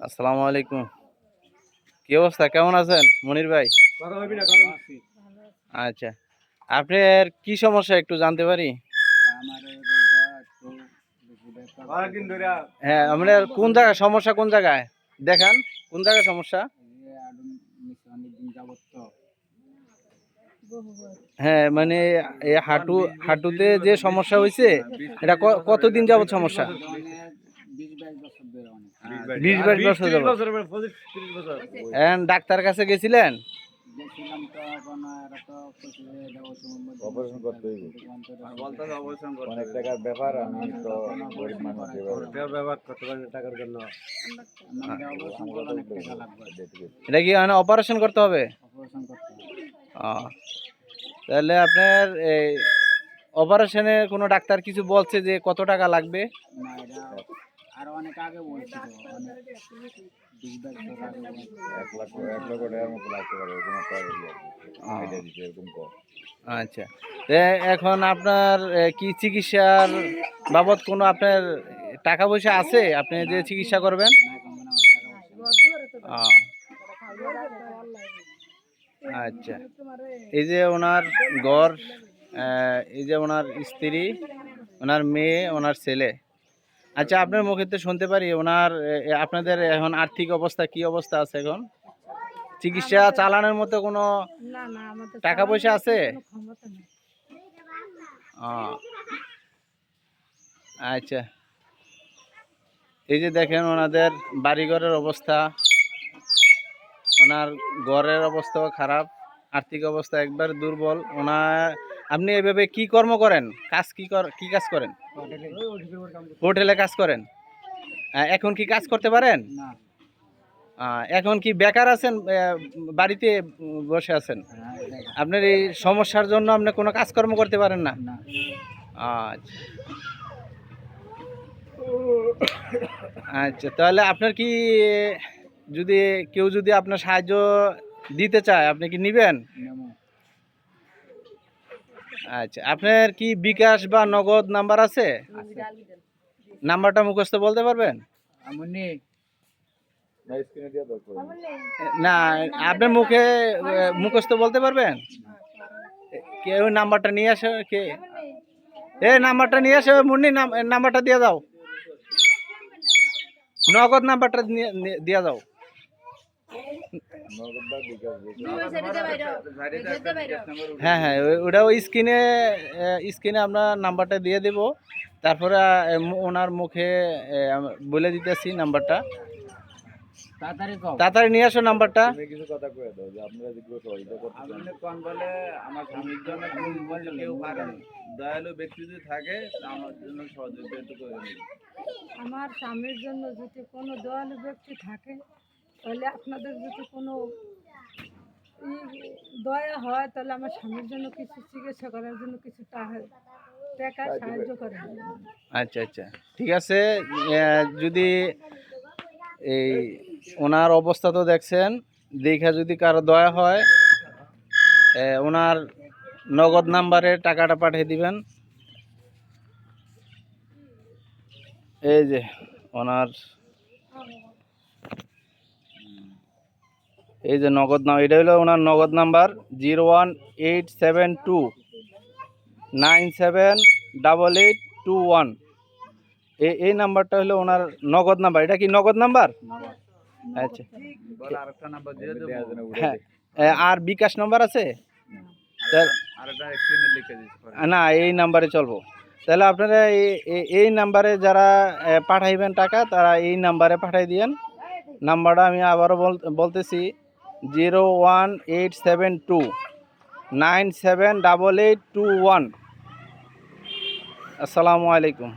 আসসালামু আলাইকুম। কি অবস্থা, কেমন আছেন মনির ভাই? আচ্ছা, আপনার কি সমস্যা একটু জানতে পারি? হ্যাঁ, আপনার কোন জায়গায় সমস্যা, কোন জায়গায় দেখান, কোন জায়গায় সমস্যা? হ্যাঁ, মানে এই হাঁটুতে যে সমস্যা হয়েছে, এটা কতদিন যাবত সমস্যা? 20-22 বছর যাবত। ডাক্তার কাছে গেছিলেন? অপারেশন করতে হইব, অনেক টাকার ব্যাপার। আমি তো গরিব মানুষ, টাকার জন্য এটা কি মানে অপারেশন করতে হবে? তাহলে আপনার এই অপারেশনে কোনো ডাক্তার কিছু বলছে যে কত টাকা লাগবে? আরো অনেক আগে বলছিল, 1 লাখ টাকার মতো লাগতে পারে, এরকম একটা আইডিয়া দিচ্ছে, এরকম কর। আচ্ছা, এখন আপনার কি চিকিৎসার বাবদ কোনো আপনার টাকা পয়সা আছে আপনি যে চিকিৎসা করবেন? আচ্ছা, এই যে ওনার ঘর, এই যে ওনার স্ত্রী, ওনার মেয়ে, ওনার ছেলে। আচ্ছা, আপনার মুখে তো শুনতে পারি ওনার আপনাদের এখন আর্থিক অবস্থা কি অবস্থা আছে এখন? চিকিৎসা চালানোর মতো কোনো টাকা পয়সা আছে? আচ্ছা, এই যে দেখেন ওনাদের বাড়িঘরের অবস্থা, ওনার ঘরের অবস্থাও খারাপ, আর্থিক অবস্থা একবার দুর্বল। আপনি এভাবে কি কর্ম করেন, কাজ কি কাজ করেন? হোটেলে কাজ করেন। এখন কি কাজ করতে পারেন? এখন কি বেকার আছেন, বাড়িতে বসে আছেন? আপনার এই সমস্যার জন্য আপনি কোনো কাজকর্ম করতে পারেন না? আচ্ছা, আচ্ছা, তাহলে আপনার কি কেউ যদি আপনার সাহায্য দিতে চায়, আপনি কি নিবেন? আচ্ছা, আপনার কি বিকাশ বা নগদ নাম্বার আছে? নাম্বারটা মুখস্থ বলতে পারবেন? না, আপনার মুখস্থ বলতে পারবেন? কেউ নাম্বারটা নিয়ে আসে, কে নাম্বারটা নিয়ে আসে, মুন্নি নাম্বারটা দিয়ে দাও, নগদ নাম্বারটা দিয়ে দাও। হ্যাঁ, হ্যাঁ, ওটা ওই স্ক্রিনে আমরা নাম্বারটা দিয়ে দেব। তারপরে ওনার মুখে বলে দিতেছি নাম্বারটা। তাড়াতাড়ি নিয়ে আসো নাম্বারটা। কিছু কথা কয়ে দাও যে আপনারা যেগুলো সহযোগিতা করতেছেন, কোন বলে আমার স্বামীর জন্য কেউ পারেন, দয়ালু ব্যক্তি যদি থাকে আমার জন্য সহযোগিতা একটু করে দিন। আমার স্বামীর জন্য যদি কোনো দয়ালু ব্যক্তি থাকে, তাহলে আপনাদের যদি কোনো দয়া হয়, তাহলে আমার স্বামীর জন্য কিছু চিকিৎসা করার জন্য কিছু টাকা সাহায্য করেন। আচ্ছা, আচ্ছা, ঠিক আছে। যদি এই ওনার অবস্থা তো দেখছেন, দেখা যদি কারো দয়া হয়, ওনার নগদ নাম্বারে টাকাটা পাঠিয়ে দিবেন। এই যে ওনার এই যে নগদ নাম, এটা হলো ওনার নগদ নাম্বার 01872978821। এই নাম্বারটা হলো ওনার নগদ নাম্বার। এটা কি নগদ নাম্বার? আচ্ছা, হ্যাঁ, আর বিকাশ নাম্বার আছে? না, এই নাম্বারে চলবো। তাহলে আপনারা এই নাম্বারে যারা পাঠাইবেন টাকা, তারা এই নাম্বারে পাঠাই দিয়েন। নাম্বারটা আমি আবারও বলতেছি, 01872978821। আসসালামু আলাইকুম।